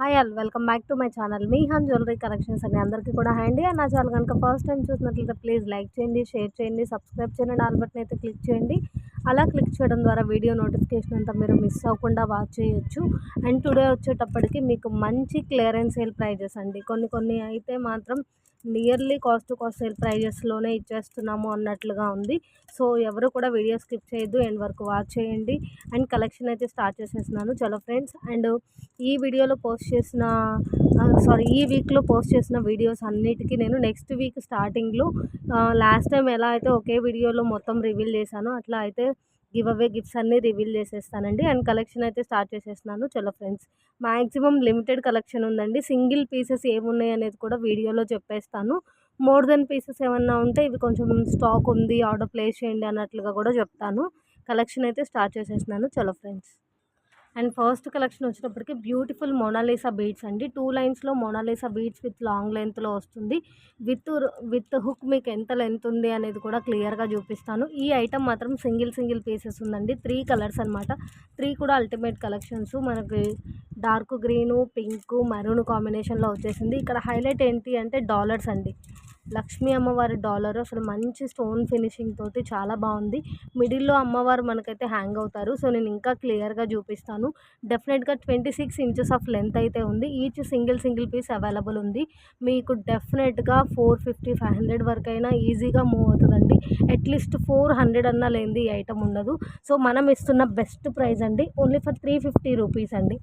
Hi all welcome back to my channel మీహాన్ jewellery collections అండి. అందరికీ కూడా హాయ్ అండి. నా ఛానల్ కనుక ఫస్ట్ టైం చూసినట్లయితే ప్లీజ్ లైక్ చేయండి, షేర్ చేయండి, సబ్స్క్రైబ్ చేయండి, ఆల్ బటన్ అయితే క్లిక్ చేయండి. అలా క్లిక్ చేయడం ద్వారా వీడియో నోటిఫికేషన్ అంతా మీరు మిస్ అవ్వకుండా వాచ్ చేయొచ్చు. అండ్ టుడే వచ్చేటప్పటికి మీకు మంచి క్లియరెన్స్ సేల్ ప్రైజెస్ అండి. కొన్ని అయితే మాత్రం nearly cost to cost sale ప్రైజెస్లోనే ఇచ్చేస్తున్నాము అన్నట్లుగా ఉంది. సో ఎవరు కూడా వీడియో స్కిప్ చేయొద్దు, ఎండ్ వరకు వాచ్ చేయండి. అండ్ కలెక్షన్ అయితే స్టార్ట్ చేసేస్తున్నాను. చలో ఫ్రెండ్స్, అండ్ ఈ వీడియోలో పోస్ట్ చేసిన ఈ వీక్లో పోస్ట్ చేసిన వీడియోస్ అన్నిటికీ నేను నెక్స్ట్ వీక్ స్టార్టింగ్లో లాస్ట్ టైం ఎలా అయితే ఒకే వీడియోలో మొత్తం రివీల్ చేశానో అట్లా అయితే గివ్ అవే గిఫ్ట్స్ అన్నీ రివీల్ చేసేస్తానండి. అండ్ కలెక్షన్ అయితే స్టార్ట్ చేసేస్తున్నాను. చలో ఫ్రెండ్స్, మ్యాక్సిమం లిమిటెడ్ కలెక్షన్ ఉందండి. సింగిల్ పీసెస్ ఏమున్నాయి అనేది కూడా వీడియోలో చెప్పేస్తాను. మోర్ దెన్ పీసెస్ ఏమన్నా ఉంటే ఇవి కొంచెం స్టాక్ ఉంది, ఆర్డర్ ప్లేస్ చేయండి అన్నట్లుగా కూడా చెప్తాను. కలెక్షన్ అయితే స్టార్ట్ చేసేస్తున్నాను. చలో ఫ్రెండ్స్, అండ్ ఫస్ట్ కలెక్షన్ వచ్చేటప్పటికి బ్యూటిఫుల్ మోనాలిసా బీడ్స్ అండి. 2 లైన్స్లో మోనాలిసా బీడ్స్ విత్ లాంగ్ లెంత్లో వస్తుంది. విత్ హుక్ మీకు ఎంత లెంత్ ఉంది అనేది కూడా క్లియర్గా చూపిస్తాను. ఈ ఐటమ్ మాత్రం సింగిల్ పీసెస్ ఉందండి. 3 కలర్స్ అనమాట. 3 కూడా అల్టిమేట్ కలెక్షన్స్. మనకి డార్క్ గ్రీను, పింక్, మెరూన్ కాంబినేషన్లో వచ్చేసింది. ఇక్కడ హైలైట్ ఏంటి అంటే డాలర్స్ అండి. లక్ష్మీ అమ్మవారి డాలర్ అసలు మంచి స్టోన్ ఫినిషింగ్ తోటి చాలా బాగుంది. మిడిల్లో అమ్మవారు మనకైతే హ్యాంగ్ అవుతారు. సో నేను ఇంకా క్లియర్గా చూపిస్తాను. డెఫినెట్గా 26 ఇంచెస్ ఆఫ్ లెంత్ అయితే ఉంది. ఈచ్ సింగిల్ పీస్ అవైలబుల్ ఉంది. మీకు డెఫినెట్గా 450, 500 వరకైనా ఈజీగా మూవ్ అవుతుందండి. అట్లీస్ట్ 400 అన్నా లేనిది ఈ ఐటమ్ ఉండదు. సో మనం ఇస్తున్న బెస్ట్ ప్రైస్ అండి. ఓన్లీ ఫర్ 350 రూపీస్ అండి.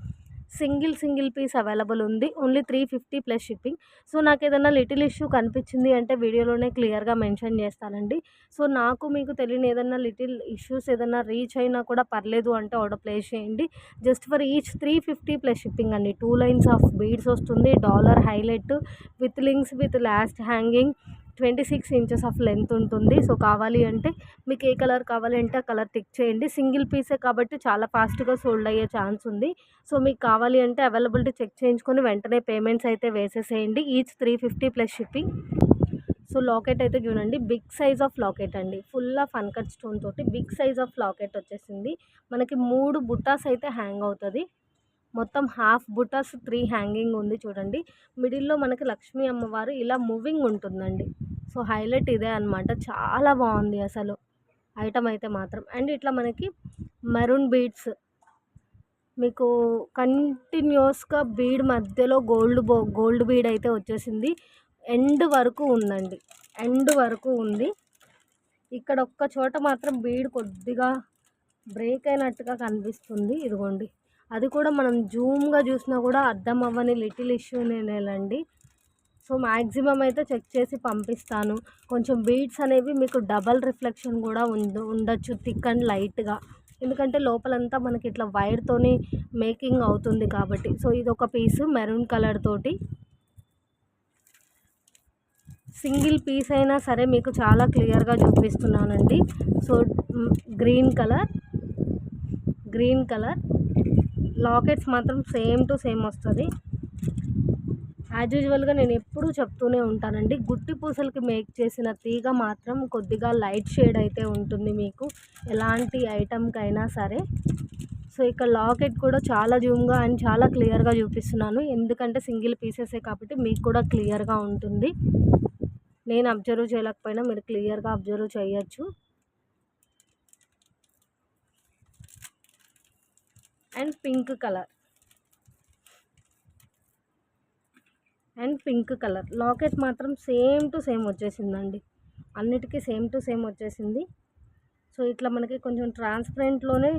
సింగిల్ పీస్ అవైలబుల్ ఉంది. Only 350 plus shipping. సో నాకు ఏదైనా లిటిల్ ఇష్యూ కనిపించింది అంటే వీడియోలోనే క్లియర్గా మెన్షన్ చేస్తానండి. సో నాకు మీకు తెలియని ఏదైనా లిటిల్ ఇష్యూస్ ఏదైనా రీచ్ అయినా కూడా పర్లేదు అంటే ఆర్డర్ ప్లేస్ చేయండి. Just for each 350 plus shipping అండి. 2 లైన్స్ ఆఫ్ బీడ్స్ వస్తుంది. Dollar highlight with links with last hanging. 26 inches of length ఉంటుంది. సో కావాలి అంటే మీకు ఏ కలర్ కావాలంటే ఆ కలర్ టిక్ చేయండి. సింగిల్ పీసే కాబట్టి చాలా ఫాస్ట్గా సోల్డ్ అయ్యే ఛాన్స్ ఉంది. సో మీకు కావాలి అంటే అవైలబిలిటీ చెక్ చేయించుకొని వెంటనే పేమెంట్స్ అయితే వేసేసేయండి. Each 350 plus shipping. So locket అయితే చూడండి, బిగ్ సైజ్ ఆఫ్ లాకెట్ అండి. ఫుల్ ఆఫ్ అన్కట్ స్టోన్ తోటి బిగ్ సైజ్ ఆఫ్ లాకెట్ వచ్చేసింది. మనకి 3 బుట్టాస్ అయితే హ్యాంగ్ అవుతుంది. మొత్తం హాఫ్ బుటాస్ 3 హ్యాంగింగ్ ఉంది చూడండి. మిడిల్లో మనకి లక్ష్మీ అమ్మవారు ఇలా మూవింగ్ ఉంటుందండి. సో హైలైట్ ఇదే అనమాట. చాలా బాగుంది అసలు ఐటమ్ అయితే మాత్రం. అండ్ ఇట్లా మనకి మెరూన్ బీడ్స్ మీకు కంటిన్యూస్గా బీడ్ మధ్యలో గోల్డ్ బీడ్ అయితే వచ్చేసింది. ఎండ్ వరకు ఉందండి. ఎండ్ వరకు ఉంది. ఇక్కడ ఒక్క చోట మాత్రం బీడ్ కొద్దిగా బ్రేక్ అయినట్టుగా కనిపిస్తుంది. ఇదిగోండి, అది కూడా మనం జూమ్గా చూసినా కూడా అర్థం అవ్వని లిటిల్ ఇష్యూనేనండి. సో మ్యాక్సిమం అయితే చెక్ చేసి పంపిస్తాను. కొంచెం బీడ్స్ అనేవి మీకు డబల్ రిఫ్లెక్షన్ కూడా ఉండొచ్చు, థిక్ అండ్ లైట్గా. ఎందుకంటే లోపలంతా మనకి ఇట్లా వైర్తోని మేకింగ్ అవుతుంది కాబట్టి. సో ఇది ఒక పీసు మెరూన్ కలర్ తోటి. సింగిల్ పీస్ అయినా సరే మీకు చాలా క్లియర్గా చూపిస్తున్నానండి. సో గ్రీన్ కలర్ లాకెట్స్ మాత్రం సేమ్ టు సేమ్ వస్తుంది. యాజ్ యూజువల్గా నేను ఎప్పుడూ చెప్తూనే ఉంటానండి, గుట్టి పూసలకి మేక్ చేసిన తీగ మాత్రం కొద్దిగా లైట్ షేడ్ అయితే ఉంటుంది మీకు ఎలాంటి ఐటమ్కైనా సరే. సో ఇక్కడ లాకెట్ కూడా చాలా జూమ్గా అండ్ చాలా క్లియర్గా చూపిస్తున్నాను. ఎందుకంటే సింగిల్ పీసెసే కాబట్టి మీకు కూడా క్లియర్గా ఉంటుంది. నేను అబ్జర్వ్ చేయలేకపోయినా మీరు క్లియర్గా అబ్జర్వ్ చేయొచ్చు. అండ్ పింక్ కలర్ లాకెట్ మాత్రం సేమ్ టు సేమ్ వచ్చేసిందండి. అన్నిటికీ సేమ్ టు సేమ్ వచ్చేసింది. సో ఇట్లా మనకి కొంచెం ట్రాన్స్పరెంట్లోనే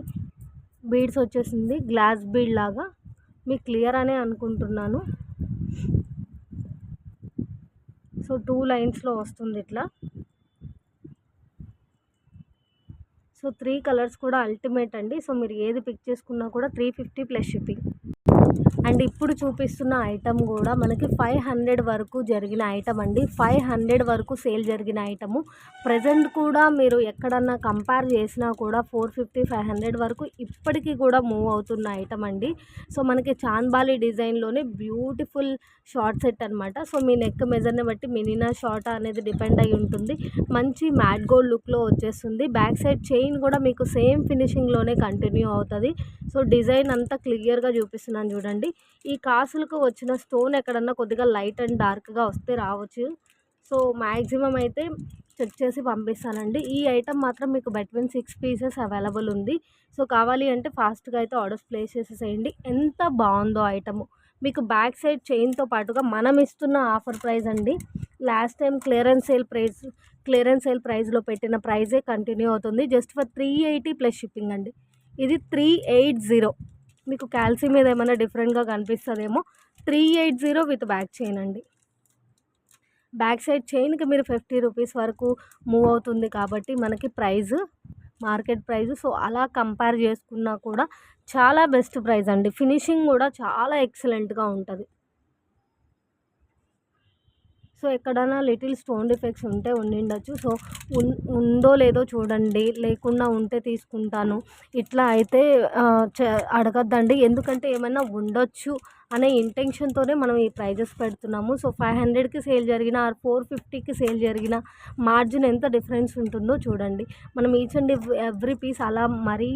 బీడ్స్ వచ్చేసింది, గ్లాస్ బీడ్ లాగా. మీకు క్లియర్ అనే అనుకుంటున్నాను. సో 2 లైన్స్లో వస్తుంది ఇట్లా. సో 3 కలర్స్ కూడా అల్టిమేట్ అండి. సో మీరు ఏది పిక్ చేసుకున్నా కూడా 350 ప్లస్ షిప్పింగ్. అండ్ ఇప్పుడు చూపిస్తున్న ఐటమ్ కూడా మనకి 500 వరకు జరిగిన ఐటమ్ అండి. 500 వరకు సేల్ జరిగిన ఐటము. ప్రజెంట్ కూడా మీరు ఎక్కడన్నా కంపేర్ చేసినా కూడా 450, 500 వరకు ఇప్పటికీ కూడా మూవ్ అవుతున్న ఐటమ్ అండి. సో మనకి చాంద్బాలి డిజైన్లోనే బ్యూటిఫుల్ షార్ట్ సెట్ అనమాట. సో మీ నెక్ మెజర్ని బట్టి మినినా షార్ట్ అనేది డిపెండ్ అయి ఉంటుంది. మంచి మ్యాట్ గోల్డ్ లుక్లో వచ్చేస్తుంది. బ్యాక్ సైడ్ చైన్ కూడా మీకు సేమ్ ఫినిషింగ్లోనే కంటిన్యూ అవుతుంది. సో డిజైన్ అంతా క్లియర్గా చూపిస్తున్నాను చూడండి. చూడండి. ఈ కాసులకు వచ్చిన స్టోన్ ఎక్కడన్నా కొద్దిగా లైట్ అండ్ డార్క్‌గా వస్తే రావచ్చు. సో, మాక్సిమం అయితే చెక్ చేసి పంపిస్తానండి. ఈ ఐటెమ్ మాత్రం మీకు బిట్వీన్ 6 పీసెస్ అవైలబుల్ ఉంది. సో, కావాలి అంటే ఫాస్ట్‌గా అయితే ఆర్డర్స్ ప్లేస్ చేసేసేయండి. ఎంత బావుందో ఐటెము. మీకు బ్యాక్ సైడ్ చైన్‌తో పాటుగా మనం ఇస్తున్న ఆఫర్ ప్రైస్ అండి. లాస్ట్ టైమ్ క్లియరెన్స్ సేల్ ప్రైస్‌లో పెట్టిన ప్రైజే కంటిన్యూ అవుతుంది. జస్ట్ ఫర్ 380 ప్లస్ షిప్పింగ్ అండి. ఇది 380. మీకు క్యాల్సీ మీద ఏమైనా డిఫరెంట్‌గా కనిపిస్తదేమో. 380 విత్ బ్యాక్ చైన్ అండి. బ్యాక్ సైడ్ చైన్‌కి మీరు 50 రూపీస్ వరకు మూవ్ అవుతుంది కాబట్టి మనకి మార్కెట్ ప్రైస్. సో, అలా కంపేర్ చేసుకున్నా కూడా చాలా బెస్ట్ ప్రైస్ అండి. ఫినిషింగ్ కూడా చాలా ఎక్సలెంట్‌గా ఉంటది. సో, ఎక్కడైనా లిటిల్ స్టోన్ డిఫెక్ట్స్ ఉంటే ఉండిండొచ్చు. సో, ఉందో లేదో చూడండి. లేకుండా ఉంటే తీసుకుంటాను. ఇట్లా అయితే అడగొద్దండి. ఎందుకంటే ఏమన్నా ఉండొచ్చు అనే ఇంటెన్షన్‌తోనే మనం ఈ ప్రైజెస్ పెడుతున్నాము. సో, 500కి సేల్ జరిగినా ఆర్ 450కి సేల్ జరిగినా మార్జిన్ ఎంత డిఫరెన్స్ ఉంటుందో చూడండి. మనం ఈచ్ అండ్ ఎవ్రీ పీస్ అలా మరీ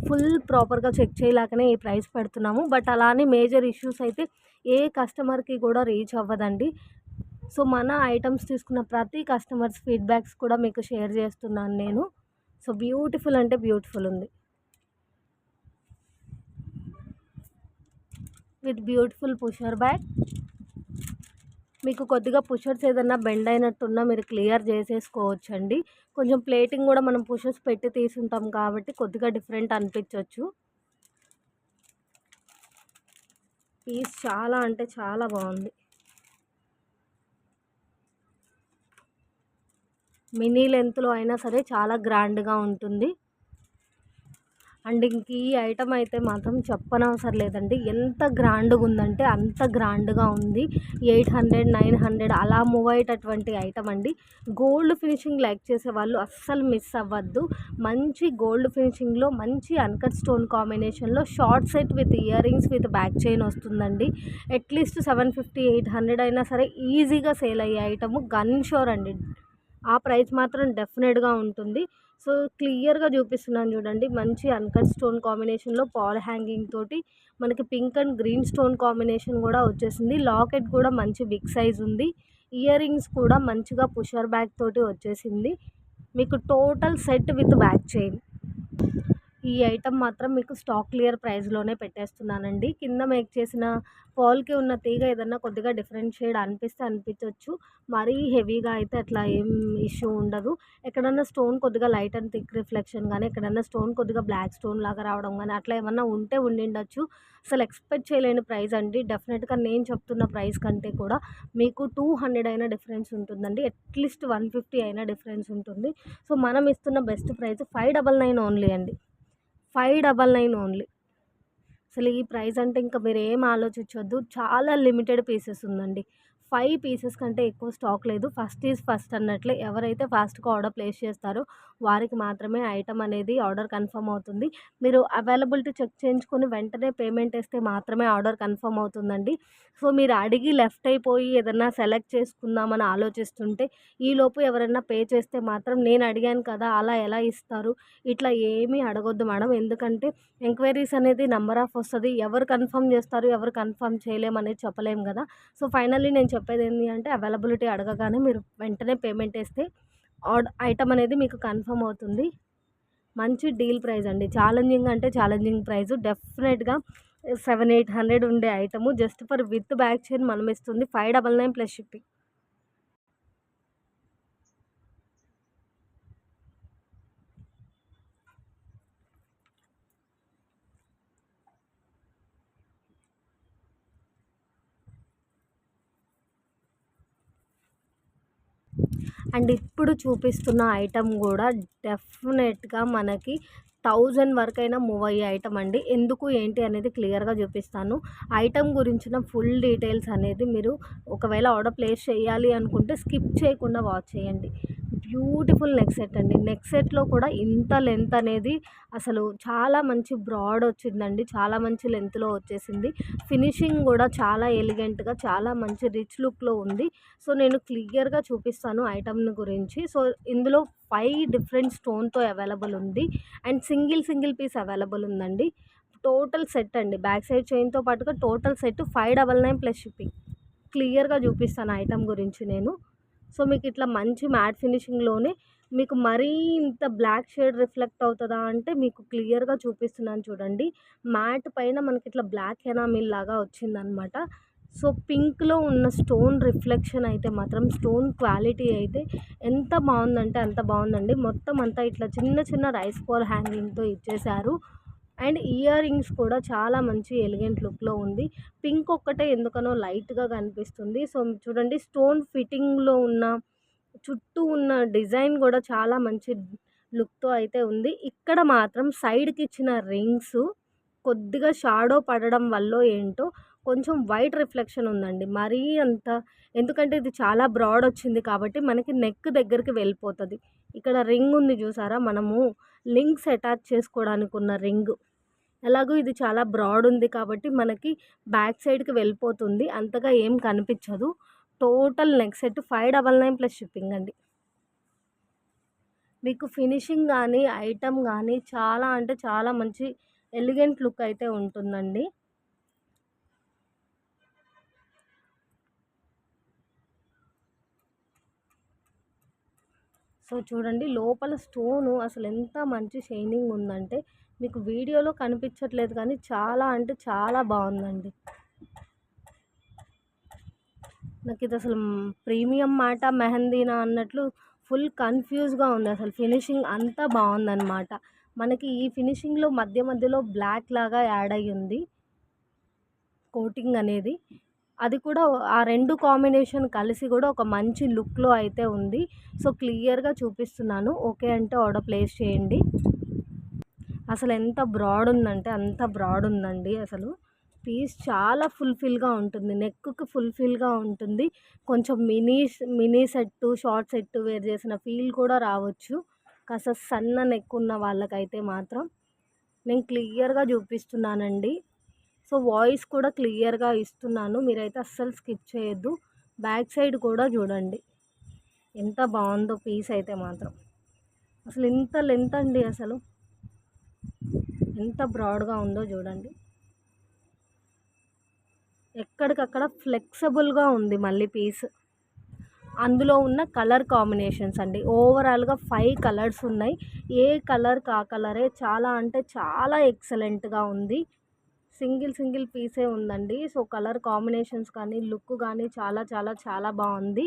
ఫుల్ ప్రాపర్‌గా చెక్ చేయలేకనే ఈ ప్రైస్ పెడుతున్నాము. బట్ అలానే మేజర్ ఇష్యూస్ అయితే ఏ కస్టమర్‌కి కూడా రీచ్ అవ్వదండి. సో, మన ఐటెమ్స్ తీసుకున్న ప్రతి కస్టమర్స్ ఫీడ్‌బ్యాక్స్ కూడా మీకు షేర్ చేస్తున్నాను నేను. సో, బ్యూటిఫుల్ అంటే బ్యూటిఫుల్ ఉంది. With beautiful pusher bag. మీకు కొద్దిగా పుషర్స్ ఏదన్నా బెండ్ అయినట్టున్నా మీరు క్లియర్ చేసేసుకోవచ్చండి. కొంచెం ప్లేటింగ్ కూడా మనం పుషర్స్ పెట్టి తీసుంటాం కాబట్టి కొద్దిగా డిఫరెంట్ అనిపించొచ్చు. పీస్ చాలా అంటే చాలా బాగుంది. మినీ లెంత్‌లో అయినా సరే చాలా గ్రాండ్‌గా ఉంటుంది. అండ్ ఇంక ఈ ఐటెమ్ అయితే మాత్రం చెప్పనవసరం లేదండి. ఎంత గ్రాండ్‌గా ఉందంటే అంత గ్రాండ్‌గా ఉంది. 800, 900 అలా మూవ్ అయ్యేటటువంటి ఐటెమ్ అండి. గోల్డ్ ఫినిషింగ్ లైక్ చేసేవాళ్ళు అస్సలు మిస్ అవ్వద్దు. మంచి గోల్డ్ ఫినిషింగ్‌లో మంచి అన్‌కట్ స్టోన్ కాంబినేషన్‌లో short set with ear rings with back chain వస్తుందండి. అట్‌లీస్ట్ 750, 800 అయినా సరే ఈజీగా సేల్ అయ్యే ఐటెము. గన్ షూర్ అండి. ఆ ప్రైస్ మాత్రం డెఫినెట్‌గా ఉంటుంది. సో, క్లియర్‌గా చూపిస్తున్నాను చూడండి. మంచి అన్‌కట్ స్టోన్ కాంబినేషన్‌లో పాల్ హ్యాంగింగ్ తోటి మనకి pink and green stone combination కూడా వచ్చేసింది. లాకెట్ కూడా మంచి బిగ్ సైజ్ ఉంది. ఇయర్ రింగ్స్ కూడా మంచిగా పుషర్ బ్యాక్ తోటి వచ్చేసింది. మీకు total set with back chain. ఈ ఐటెమ్ మాత్రం మీకు స్టాక్ క్లియర్ ప్రైస్‌లోనే పెట్టేస్తున్నానండి. కింద మేక్ చేసిన ఫాల్‌కి ఉన్న తీగ ఏదన్నా కొద్దిగా డిఫరెంట్ షేడ్ అనిపించొచ్చు. మరీ హెవీగా అయితే అట్లా ఏం ఇష్యూ ఉండదు. ఎక్కడన్నా స్టోన్ కొద్దిగా లైట్ అండ్ థిక్ రిఫ్లెక్షన్ గానీ, ఎక్కడన్నా స్టోన్ కొద్దిగా బ్లాక్ స్టోన్ లాగా రావడం గానీ, అట్లా ఏమన్నా ఉంటే ఉండిండొచ్చు. అసలు ఎక్స్‌పెక్ట్ చేయలేని ప్రైస్ అండి. డెఫినెట్‌గా నేను చెప్తున్న ప్రైస్ కంటే కూడా మీకు 200 అయినా డిఫరెన్స్ ఉంటుందండి. అట్‌లీస్ట్ 150 అయినా డిఫరెన్స్ ఉంటుంది. సో, మనం ఇస్తున్న బెస్ట్ ప్రైస్ 599 ఓన్లీ అండి. 599 ఓన్లీ. అసలు ఈ ప్రైస్ అంటే ఇంక మీరేం ఆలోచించొద్దు. చాలా లిమిటెడ్ పీసెస్ ఉందండి. 5 పీసెస్ కంటే ఎక్కువ స్టాక్ లేదు. ఫస్ట్ ఈజ్ ఫస్ట్ అన్నట్లే. ఎవరైతే ఫాస్ట్‌గా ఆర్డర్ ప్లేస్ చేస్తారో వారికి మాత్రమే ఐటెమ్ అనేది ఆర్డర్ కన్ఫర్మ్ అవుతుంది. మీరు అవైలబిలిటీ చెక్ చేయించుకొని వెంటనే పేమెంట్ ఏస్తే మాత్రమే ఆర్డర్ కన్ఫర్మ్ అవుతుందండి. సో, మీరు అడిగి లెఫ్ట్ అయిపోయి ఏదన్నా సెలెక్ట్ చేసుకుందామని ఆలోచిస్తుంటే ఈలోపు ఎవరైనా పే చేస్తే మాత్రం నేను అడిగాను కదా! అలా ఎలా ఇస్తారు? ఇట్లా ఏమీ అడగొద్దు మేడం. ఎందుకంటే ఎంక్వైరీస్ అనేది నంబర్ ఆఫ్ వస్తది. ఎవరు కన్ఫర్మ్ చేస్తారు, ఎవరు కన్ఫర్మ్ చేయలేమనేది చెప్పలేము గదా! సో, ఫైనల్లీ నేను చెప్పేదేంది అంటే అవైలబిలిటీ అడగగానే మీరు వెంటనే పేమెంట్ ఏస్తే ఐటెమ్ అనేది మీకు కన్ఫర్మ్ అవుతుంది. మంచి డీల్ ప్రైస్ అండి. ఛాలెంజింగ్ అంటే ఛాలెంజింగ్ ప్రైస్. డెఫినెట్‌గా 700, 800 ఉండే item just for with back chain మనమిస్తుంది 599 ప్లస్ షిప్పింగ్. అండ్ ఇప్పుడు చూపిస్తున్న ఐటెమ్ గూడా డెఫినెట్‌గా మనకి 1000 వరకైనా మూవ్ అయ్యే ఐటెమ్ అండి. ఎందుకు ఏంటి అనేది క్లియర్‌గా చూపిస్తాను. ఐటెమ్ గురించిన ఫుల్ డీటెయిల్స్ అనేది మీరు ఒకవేళ ఆర్డర్ ప్లేస్ చేయాలి అనుకుంటే స్కిప్ చేయకుండా వాచ్ చేయండి. బ్యూటిఫుల్ నెక్ సెట్ అండి. నెక్ సెట్‌లో కూడా ఇంత లెంత్ అనేది అసలు చాలా మంచి బ్రాడ్ వచ్చిందండి. చాలా మంచి లెంత్‌లో వచ్చేసింది. ఫినిషింగ్ గూడా చాలా ఎలిగెంట్‌గా చాలా మంచి రిచ్ లుక్‌లో ఉంది. సో, నేను క్లియర్‌గా చూపిస్తాను ఐటెమ్‌ని గురించి. సో, ఇందులో 5 డిఫరెంట్ స్టోన్‌తో అవైలబుల్ ఉంది. అండ్ సింగిల్ పీస్ అవైలబుల్ ఉందండి. టోటల్ సెట్ అండి. బ్యాక్ సైడ్ చైన్‌తో పాటుగా టోటల్ సెట్ 599 ప్లస్ షిప్పింగ్. క్లియర్‌గా చూపిస్తాను ఐటెమ్ గురించి నేను. సో, మీకిట్లా మంచి మ్యాట్ ఫినిషింగ్‌లోనే మీకు మరీ ఇంత బ్లాక్ షేడ్ రిఫ్లెక్ట్ అవుతదా అంటే మీకు క్లియర్‌గా చూపిస్తున్నాను చూడండి. మ్యాట్ పైన మనకిట్లా బ్లాక్ ఎనామిల్ లాగా వచ్చిందనమాట. సో, పింక్‌లో ఉన్న స్టోన్ రిఫ్లెక్షన్ అయితే మాత్రం స్టోన్ క్వాలిటీ అయితే ఎంత బావుందంటే అంత బావుందండి. మొత్తం అంతా ఇట్లా చిన్న చిన్న రైస్ బాల్ హ్యాంగింగ్‌తో ఇచ్చేశారు. అండ్ ఇయర్ రింగ్స్ కూడా చాలా మంచి ఎలిగెంట్ లుక్‌లో ఉంది. పింక్ ఒక్కటే ఎందుకనో లైట్‌గా కనిపిస్తుంది. సో, చూడండి స్టోన్ ఫిట్టింగ్‌లో ఉన్న చుట్టూ ఉన్న డిజైన్ గూడా చాలా మంచి లుక్‌తో అయితే ఉంది. ఇక్కడ మాత్రం సైడ్‌కిచ్చిన రింగ్స్ కొద్దిగా షాడో పడడం వల్లో ఏంటో కొంచెం వైట్ రిఫ్లెక్షన్ ఉందండి. మరీ అంత ఎందుకంటే ఇది చాలా బ్రాడ్ వచ్చింది కాబట్టి మనకి నెక్ దగ్గరికి వెళ్ళిపోతది. ఇక్కడ రింగ్ ఉంది చూసారా? మనము లింక్స్ అటాచ్ చేసుకోవడానికి ఉన్న రింగ్. ఎలాగో ఇది చాలా బ్రాడ్ ఉంది కాబట్టి మనకి బ్యాక్ సైడ్‌కి వెళ్ళిపోతుంది. అంతగా ఏం కనిపించదు. Total neck set 599 plus shipping అండి. మీకు ఫినిషింగ్ గానీ, ఐటెమ్ గానీ చాలా అంటే చాలా మంచి ఎలిగెంట్ లుక్ అయితే ఉంటుందండి. సో, చూడండి లోపల స్టోను అసలెంత మంచి షైనింగ్ ఉందంటే, మీకు వీడియోలో కనిపించట్లేదు కానీ చాలా అంటే చాలా బావుందండి. నాకిదసలు ప్రీమియం మాట మెహందీనా అన్నట్లు ఫుల్ కన్‌ఫ్యూజ్‌గా ఉంది. అసలు ఫినిషింగ్ అంతా బావుందనమాట. మనకి ఈ ఫినిషింగ్‌లో మధ్య మధ్యలో బ్లాక్ లాగా యాడ్ అయ్యుంది కోటింగ్ అనేది. అది కూడా ఆ 2 కాంబినేషన్ కలిసి గూడా ఒక మంచి లుక్‌లో అయితే ఉంది. సో, క్లియర్‌గా చూపిస్తున్నాను. ఓకే అంటే ఆర్డర్ ప్లేస్ చేయండి. అసలెంత బ్రాడ్ ఉందంటే అంత బ్రాడ్ ఉందండి అసలు. పీస్ చాలా ఫుల్‌ఫిల్‌గా ఉంటుంది. నెక్‌కి ఫుల్‌ఫిల్‌గా ఉంటుంది. కొంచెం mini set, short set wear చేసిన ఫీల్ కూడా రావచ్చు. కాస్త సన్న నెక్ ఉన్న వాళ్ళకైతే మాత్రం. నేను క్లియర్‌గా చూపిస్తున్నానండి. సో, వాయిస్ కూడా క్లియర్‌గా ఇస్తున్నాను. మీరైతే అస్సలు స్కిప్ చేయొద్దు. బ్యాక్ సైడ్ కూడా చూడండి. ఎంత బావుందో పీస్ అయితే మాత్రం. అసలు ఇంత లెంత్ అండి అసలు. ఎంత బ్రాడ్‌గా ఉందో చూడండి. ఎక్కడికక్కడ ఫ్లెక్సిబుల్‌గా ఉంది మళ్ళీ పీస్. అందులో ఉన్న కలర్ కాంబినేషన్స్ అండి. ఓవరాల్‌గా 5 కలర్స్ ఉన్నాయి. ఏ కలర్‌కి ఆ కలరే చాలా అంటే చాలా ఎక్సలెంట్‌గా ఉంది. సింగిల్ పీసే ఉందండి. సో, కలర్ కాంబినేషన్స్ కానీ, లుక్ గానీ చాలా చాలా చాలా బావుంది.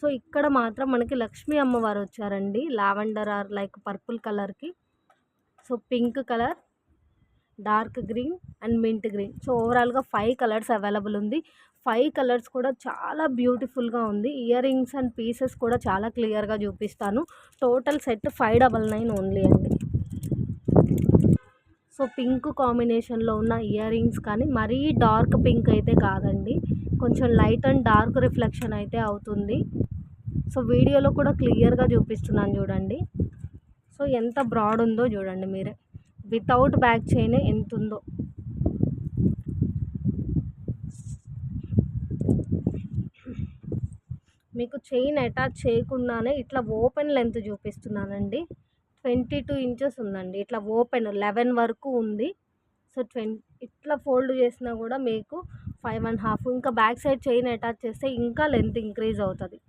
సో, ఇక్కడ మాత్రం మనకి లక్ష్మీ అమ్మవారు వచ్చారండి. లావెండర్ ఆర్ లైక్ పర్పుల్ కలర్‌కి. So, pink colour, dark green and mint green. So, ఓవరాల్‌గా 5 కలర్స్ అవైలబుల్ ఉంది. 5 కలర్స్ కూడా చాలా బ్యూటిఫుల్‌గా ఉంది. ఇయర్ రింగ్స్ అండ్ పీసెస్ కూడా చాలా క్లియర్‌గా చూపిస్తాను. టోటల్ సెట్ 599 ఓన్లీ అండి. సో, పింక్ కాంబినేషన్‌లో ఉన్న ఇయర్ రింగ్స్ కానీ మరీ డార్క్ పింక్ అయితే కాదండి. కొంచెం లైట్ అండ్ డార్క్ రిఫ్లెక్షన్ అయితే అవుతుంది. సో, వీడియోలో కూడా క్లియర్‌గా చూపిస్తున్నాను చూడండి. సో, ఎంత బ్రాడ్ ఉందో చూడండి మీరే. వితౌట్ బ్యాక్ చైనే ఎంతుందో. మీకు చైన్ అటాచ్ చేయకుండానే ఇట్లా ఓపెన్ లెంత్ చూపిస్తున్నానండి. 22 ఇంచెస్ ఉందండి. ఇట్లా ఓపెన్ 11 వరకు ఉంది. సో, ఇట్లా ఫోల్డ్ చేసినా కూడా మీకు 5 ½ ఇంకా బ్యాక్ సైడ్ చైన్ అటాచ్ చేస్తే ఇంకా లెంత్ ఇంక్రీజ్ అవుతది.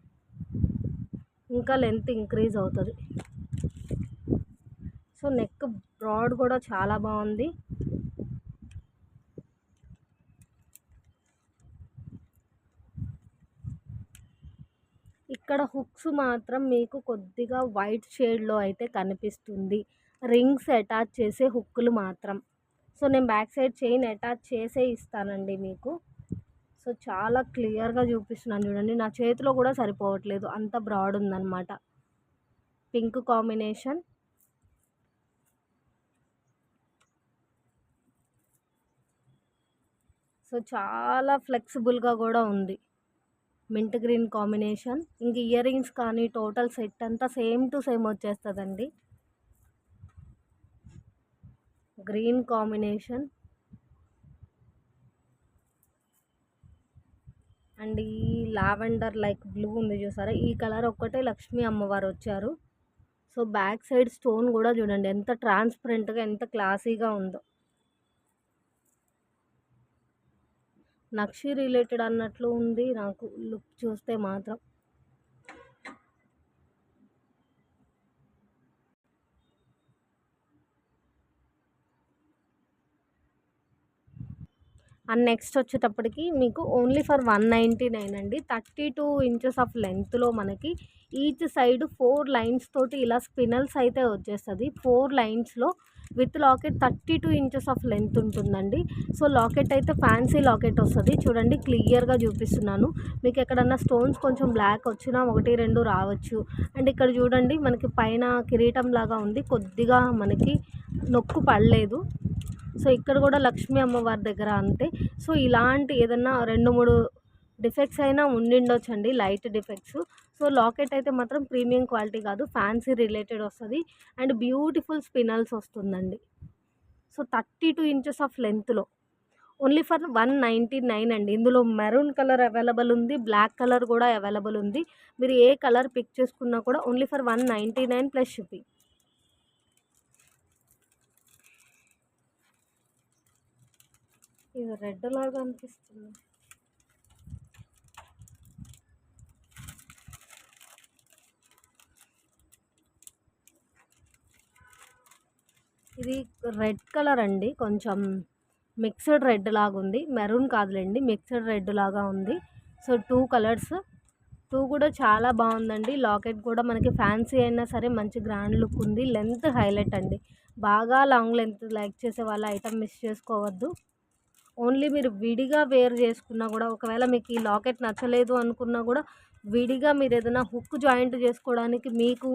సో, నెక్ బ్రాడ్ కూడా చాలా బావుంది. ఇక్కడ హుక్స్ మాత్రం మీకు కొద్దిగా వైట్ షేడ్‌లో అయితే కనిపిస్తుంది. రింగ్స్ అటాచ్ చేసే హుక్కులు మాత్రం. సో, నేను బ్యాక్ సైడ్ చైన్ అటాచ్ చేసే ఇస్తానండి మీకు. సో, చాలా క్లియర్‌గా చూపిస్తున్నాను చూడండి. నా చేతిలో కూడా సరిపోవట్లేదు. అంత బ్రాడ్ ఉందనమాట. Pink combination. సో, చాలా ఫ్లెక్సిబుల్‌గా కూడా ఉంది. Mint green combination. ఇంక ఇయర్ రింగ్స్ కానీ టోటల్ సెట్ అంతా సేమ్ టు సేమ్ వచ్చేస్తదండి. Green combination. అండ్ ఈ లావెండర్ లైక్ బ్లూ ఉంది చూసారా? ఈ కలర్ ఒక్కటే లక్ష్మీ అమ్మవారు వచ్చారు. సో, బ్యాక్ సైడ్ స్టోన్ కూడా చూడండి ఎంత ట్రాన్స్‌పరెంట్‌గా ఎంత క్లాసీగా ఉందో. నక్షి రిలేటెడ్ అన్నట్లు ఉంది నాకు లుక్ చూస్తే మాత్రం. అండ్ నెక్స్ట్ వచ్చేటప్పటికి మీకు ఓన్లీ ఫర్ 199 అండి. 32 ఇంచెస్ ఆఫ్ లెంత్లో మనకి ఈచ్ సైడ్ 4 లైన్స్ తోటి ఇలా స్పినల్స్ అయితే వచ్చేస్తుంది. 4 లైన్స్లో with locket 32 inches of length ఉంటుందండి. సో లాకెట్ అయితే ఫ్యాన్సీ లాకెట్ వస్తుంది. చూడండి క్లియర్గా చూపిస్తున్నాను. మీకు ఎక్కడన్నా స్టోన్స్ కొంచెం బ్లాక్ వచ్చినా 1, 2 రావచ్చు. అండ్ ఇక్కడ చూడండి మనకి పైన కిరీటం లాగా ఉంది, కొద్దిగా మనకి నొక్కు పడలేదు. సో ఇక్కడ కూడా లక్ష్మీ అమ్మవారి దగ్గర అంతే. సో ఇలాంటి ఏదన్నా 2, 3 డిఫెక్ట్స్ అయినా ఉండిండొచ్చండి, లైట్ డిఫెక్ట్స్. సో లాకెట్ అయితే మాత్రం ప్రీమియం క్వాలిటీ కాదు, ఫ్యాన్సీ రిలేటెడ్ వస్తుంది. అండ్ బ్యూటిఫుల్ స్పినల్స్ వస్తుందండి. సో 32 ఇంచెస్ ఆఫ్ లెంత్లో ఓన్లీ ఫర్ 199 అండి. ఇందులో మెరూన్ కలర్ అవైలబుల్ ఉంది, బ్లాక్ కలర్ కూడా అవైలబుల్ ఉంది. మీరు ఏ కలర్ పిక్ చేసుకున్నా కూడా ఓన్లీ ఫర్ 199 ప్లస్ షిప్పింగ్. ఇది రెడ్ లాగా అనిపిస్తుంది. ఇది రెడ్ కలర్ అండి, కొంచెం మిక్స్డ్ రెడ్ లాగా ఉంది, మెరూన్ కాదులేండి, మిక్స్డ్ రెడ్ లాగా ఉంది. సో 2 కలర్స్, 2 కూడా చాలా బాగుందండి. లాకెట్ కూడా మనకి ఫ్యాన్సీ అయినా సరే మంచి గ్రాండ్ లుక్ ఉంది. లెంత్ హైలైట్ అండి, బాగా లాంగ్ లెంత్ లైక్ చేసే వాళ్ళ ఐటమ్ మిస్ చేసుకోవద్దు. ఓన్లీ మీరు విడిగా వేర్ చేసుకున్నా కూడా, ఒకవేళ మీకు ఈ లాకెట్ నచ్చలేదు అనుకున్నా కూడా విడిగా మీరు ఏదైనా హుక్ జాయింట్ చేసుకోవడానికి మీకు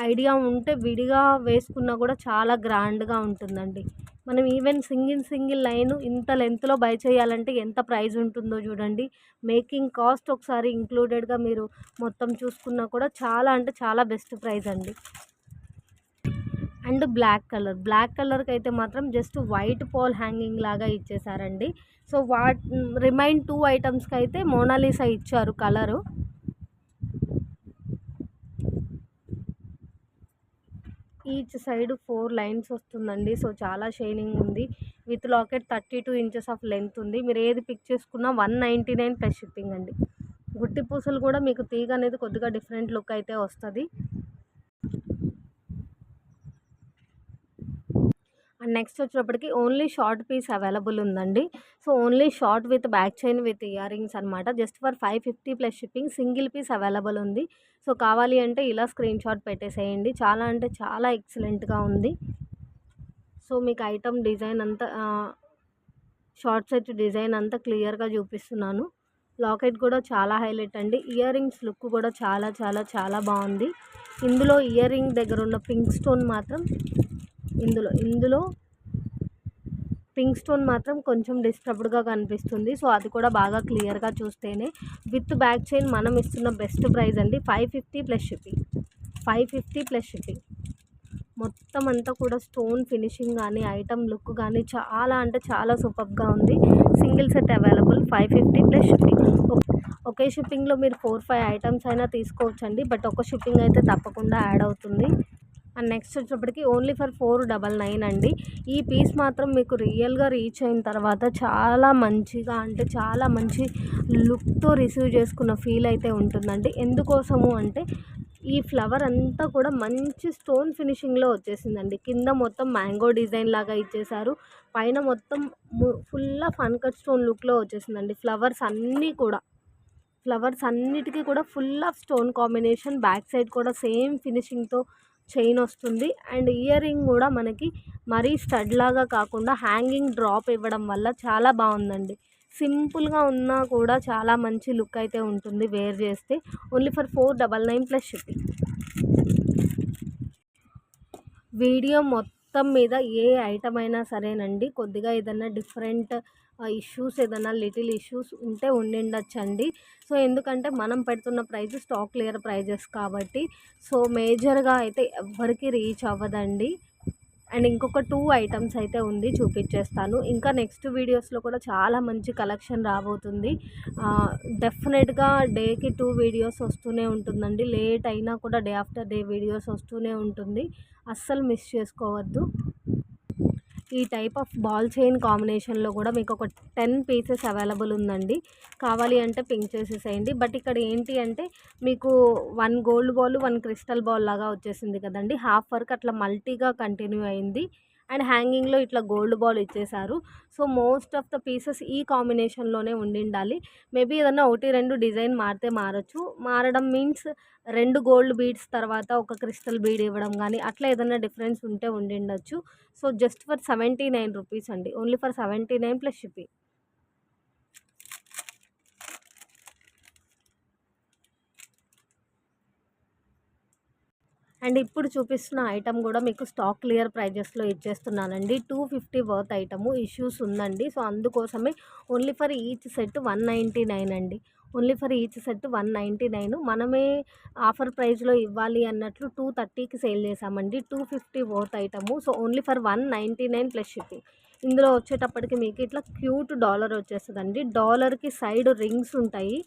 ఐడియా ఉంటే విడిగా వేసుకున్నా కూడా చాలా గ్రాండ్గా ఉంటుందండి. మనం ఈవెన్ సింగిల్ లైన్ ఇంత లెంత్లో బై చేయాలంటే ఎంత ప్రైస్ ఉంటుందో చూడండి. మేకింగ్ కాస్ట్ ఒకసారి ఇంక్లూడెడ్గా మీరు మొత్తం చూసుకున్నా కూడా చాలా అంటే చాలా బెస్ట్ ప్రైస్ అండి. అండ్ బ్లాక్ కలర్కి అయితే మాత్రం జస్ట్ వైట్ పాల్ హ్యాంగింగ్ లాగా ఇచ్చేసారండి. సో రిమైన్ 2 ఐటమ్స్కి అయితే మోనాలిసా ఇచ్చారు కలరు. ఈచ్ సైడ్ 4 లైన్స్ వస్తుందండి. సో చాలా షైనింగ్ ఉంది. With locket 32 inches of length ఉంది. మీరు ఏది పిక్ చేసుకున్నా 199 ప్లస్ షిప్పింగ్ అండి. గుట్టి పూసలు కూడా మీకు తీగ అనేది కొద్దిగా డిఫరెంట్ లుక్ అయితే వస్తుంది. అండ్ నెక్స్ట్ వచ్చేటప్పటికి ఓన్లీ షార్ట్ పీస్ అవైలబుల్ ఉందండి. So only short with back chain with earrings అనమాట. Just for 550 plus shipping. Single piece available ఉంది. సో కావాలి అంటే ఇలా స్క్రీన్ షాట్ పెట్టేసేయండి. చాలా అంటే చాలా ఎక్సలెంట్గా ఉంది. సో మీకు ఐటమ్ డిజైన్ అంతా షార్ట్ సెట్ డిజైన్ అంతా క్లియర్గా చూపిస్తున్నాను. లాకెట్ కూడా చాలా హైలైట్ అండి. ఇయర్ రింగ్స్ లుక్ కూడా చాలా చాలా చాలా బాగుంది. ఇందులో ఇయర్ రింగ్ దగ్గర ఉన్న పింక్ స్టోన్ మాత్రం ఇందులో పింక్ స్టోన్ మాత్రం కొంచెం డిస్టర్బ్డ్గా కనిపిస్తుంది. సో అది కూడా బాగా క్లియర్గా చూస్తేనే. విత్ బ్యాక్ చైన్ మనం ఇస్తున్న బెస్ట్ ప్రైస్ అండి, 550 ప్లస్ షిప్పింగ్. 550 plus shipping. మొత్తం అంతా కూడా స్టోన్ ఫినిషింగ్ కానీ ఐటమ్ లుక్ కానీ చాలా అంటే చాలా సూపర్గా ఉంది. Single set available, 550 plus shipping. ఒకే షిప్పింగ్లో మీరు 4-5 ఐటమ్స్ అయినా తీసుకోవచ్చండి, బట్ ఒక షిప్పింగ్ అయితే తప్పకుండా యాడ్ అవుతుంది. అండ్ నెక్స్ట్ వచ్చేటప్పటికి ఓన్లీ ఫర్ 499 అండి. ఈ పీస్ మాత్రం మీకు రియల్గా రీచ్ అయిన తర్వాత చాలా మంచిగా అంటే చాలా మంచి లుక్తో రిసీవ్ చేసుకున్న ఫీల్ అయితే ఉంటుందండి. ఎందుకోసము అంటే ఈ ఫ్లవర్ అంతా కూడా మంచి స్టోన్ ఫినిషింగ్లో వచ్చేసిందండి. కింద మొత్తం మ్యాంగో డిజైన్ లాగా ఇచ్చేసారు, పైన మొత్తం ఫుల్ ఆఫ్ అన్కట్ స్టోన్ లుక్లో వచ్చేసిందండి. ఫ్లవర్స్ అన్నిటికీ కూడా full of stone combination. Back side కూడా సేమ్ ఫినిషింగ్తో చైన్ వస్తుంది. అండ్ ఇయర్ రింగ్ కూడా మనకి మరీ స్టడ్ లాగా కాకుండా హ్యాంగింగ్ డ్రాప్ ఇవ్వడం వల్ల చాలా బాగుందండి. సింపుల్గా ఉన్నా కూడా చాలా మంచి లుక్ అయితే ఉంటుంది వేర్ చేస్తే. Only for 499 plus shipping. Video మొత్తం మీద ఏ ఐటమ్ అయినా సరేనండి, కొద్దిగా ఏదైనా డిఫరెంట్ ఇష్యూస్ ఏదైనా లిటిల్ ఇష్యూస్ ఉంటే ఉండిండొచ్చండి. సో ఎందుకంటే మనం పెడుతున్న ప్రైస్ స్టాక్ క్లియర్ ప్రైజెస్ కాబట్టి సో మేజర్గా అయితే ఎవ్వరికి రీచ్ అవ్వదండి. అండ్ ఇంకొక 2 ఐటమ్స్ అయితే ఉంది, చూపించేస్తాను. ఇంకా నెక్స్ట్ వీడియోస్లో కూడా చాలా మంచి కలెక్షన్ రాబోతుంది. డెఫినెట్గా డేకి 2 వీడియోస్ వస్తూనే ఉంటుందండి. లేట్ అయినా కూడా డే ఆఫ్టర్ డే వీడియోస్ వస్తూనే ఉంటుంది, అస్సలు మిస్ చేసుకోవద్దు. ఈ టైప్ ఆఫ్ బాల్ చైన్ కాంబినేషన్లో కూడా మీకు ఒక 10 పీసెస్ అవైలబుల్ ఉందండి. కావాలి అంటే పింక్ చేసేసేయండి. బట్ ఇక్కడ ఏంటి అంటే మీకు 1 గోల్డ్ బాల్ 1 క్రిస్టల్ బాల్ లాగా వచ్చేసింది కదండి. హాఫ్ వర్క్ అట్లా మల్టీగా కంటిన్యూ అయింది. అండ్ హ్యాంగింగ్లో ఇట్లా గోల్డ్ బాల్ ఇచ్చేసారు. So most of the pieces ఈ కాంబినేషన్లోనే ఉండిండాలి. మేబీ ఏదన్నా 1, 2 డిజైన్ మారితే మారచ్చు. మారడం మీన్స్ 2 గోల్డ్ బీడ్స్ తర్వాత ఒక క్రిస్టల్ బీడ్ ఇవ్వడం కానీ అట్లా ఏదన్నా డిఫరెన్స్ ఉంటే ఉండిండొచ్చు. సో జస్ట్ ఫర్ 79 రూపీస్ అండి. Only for 79 plus shipping. And ఇప్పుడు చూపిస్తున్న ఐటమ్ కూడా మీకు స్టాక్ క్లియర్ ప్రైజెస్లో ఇచ్చేస్తున్నానండి. 250 వర్త్ ఐటము ఇష్యూస్ ఉందండి. సో అందుకోసమే ఓన్లీ ఫర్ ఈచ్ సెట్ 199 అండి. Only for each set 199. మనమే ఆఫర్ ప్రైస్లో ఇవ్వాలి అన్నట్లు 230కి సేల్ చేసామండి. 250 worth item. So only for 199 plus shipping. ఇందులో వచ్చేటప్పటికి మీకు ఇట్లా క్యూట్ డాలర్ వచ్చేస్తుందండి. డాలర్కి సైడ్ రింగ్స్ ఉంటాయి.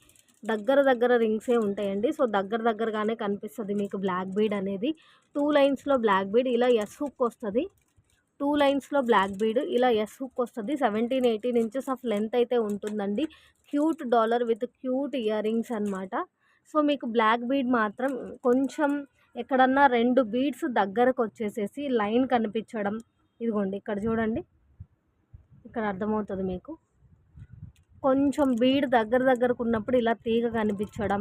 దగ్గర రింగ్సే ఉంటాయండి. సో దగ్గరగానే కనిపిస్తది మీకు బ్లాక్ బీడ్ అనేది. 2 లైన్స్‌లో బ్లాక్ బీడ్ ఇలా ఎస్ హుక్ వస్తది. 2 లైన్స్‌లో బ్లాక్ బీడ్ ఇలా ఎస్ హుక్ వస్తది. 17, 18 ఇంచెస్ ఆఫ్ లెంత్ అయితే ఉంటుందండి. Cute dollar with cute ear rings అనమాట. సో మీకు బ్లాక్ బీడ్ మాత్రం కొంచెం ఎక్కడన్నా 2 బీడ్స్ దగ్గరకొచ్చేసేసి లైన్ కనిపించడం. ఇదిగోండి ఇక్కడ చూడండి. ఇక్కడ అర్థమవుతది మీకు. కొంచెం బీడ్ దగ్గరకున్నప్పుడు ఇలా తీగ కనిపించడం,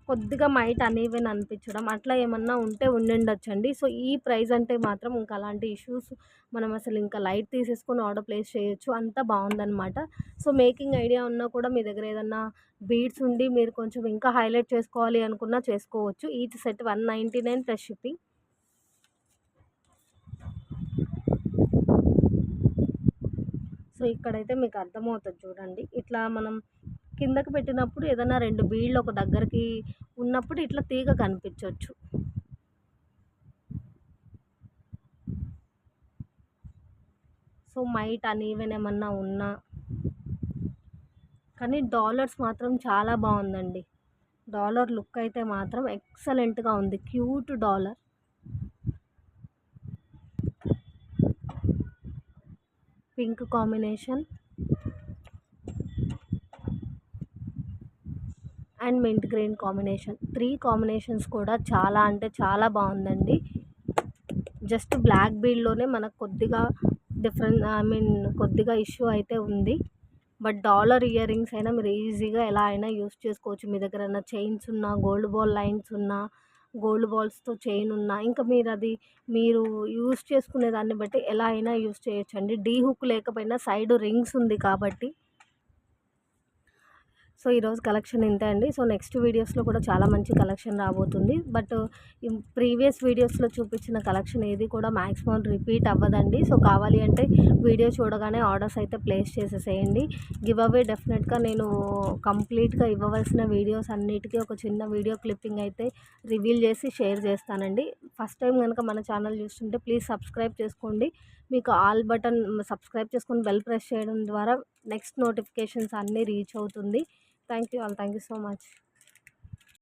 కొద్దిగా మైట్ అనీవెన్ అనిపించడం అట్లా ఏమన్నా ఉంటే ఉండిండొచ్చండి. సో ఈ ప్రైస్ అంటే మాత్రం ఇంకా అలాంటి ఇష్యూస్ మనం అసలు ఇంకా లైట్ తీసేసుకొని ఆర్డర్ ప్లేస్ చేయొచ్చు. అంతా బాగుందనమాట. సో మేకింగ్ ఐడియా ఉన్నా కూడా మీ దగ్గర ఏదన్నా బీడ్స్ ఉండి మీరు కొంచెం ఇంకా హైలైట్ చేసుకోవాలి అనుకున్నా చేసుకోవచ్చు. Each set 199 plus shipping. So ఇక్కడైతే మీకు అర్థమవుతుంది చూడండి. ఇట్లా మనం కిందకి పెట్టినప్పుడు ఏదైనా 2 బీడ్లు ఒక దగ్గరికి ఉన్నప్పుడు ఇట్లా తీగ కనిపించొచ్చు. సో మైట్ అనీవెన్ ఏమన్నా ఉన్నా కానీ డాలర్స్ మాత్రం చాలా బాగుందండి. డాలర్ లుక్ అయితే మాత్రం ఎక్సలెంట్గా ఉంది. Cute dollar. Pink combination and mint green combination. 3 combinations కూడా చాలా అంటే చాలా బాగుందండి. జస్ట్ బ్లాక్ బీడ్లోనే మనకు కొద్దిగా కొద్దిగా ఇష్యూ అయితే ఉంది. బట్ డాలర్ ఇయర్ రింగ్స్ అయినా మీరు ఈజీగా ఎలా అయినా యూస్ చేసుకోవచ్చు. మీ దగ్గర ఏమైనా చైన్స్ ఉన్నా, గోల్డ్ బాల్ లైన్స్ ఉన్నా, గోల్డ్ బాల్స్తో చైన్ ఉన్నా ఇంకా మీరు యూస్ చేసుకునే దాన్ని బట్టి ఎలా అయినా యూస్ చేయొచ్చండి. డీ హుక్ లేకపోయినా సైడ్ రింగ్స్ ఉంది కాబట్టి. సో ఈరోజు కలెక్షన్ ఇంతే అండి. సో నెక్స్ట్ వీడియోస్లో కూడా చాలా మంచి కలెక్షన్ రాబోతుంది. బట్ ప్రీవియస్ వీడియోస్లో చూపించిన కలెక్షన్ ఏది కూడా మ్యాక్సిమం రిపీట్ అవ్వదండి. సో కావాలి అంటే వీడియో చూడగానే ఆర్డర్స్ అయితే ప్లేస్ చేసేసేయండి. గివ్ అవే డెఫినెట్గా నేను కంప్లీట్గా ఇవ్వవలసిన వీడియోస్ అన్నిటికీ ఒక చిన్న వీడియో క్లిప్పింగ్ అయితే రివీల్ చేసి షేర్ చేస్తానండి. ఫస్ట్ టైం కనుక మన ఛానల్ చూస్తుంటే ప్లీజ్ సబ్స్క్రైబ్ చేసుకోండి. మీకు ఆల్ బటన్ సబ్స్క్రైబ్ చేసుకొని బెల్ ప్రెస్ చేయడం ద్వారా నెక్స్ట్ నోటిఫికేషన్స్ అన్నీ రీచ్ అవుతుంది. Thank you all. Thank you so much.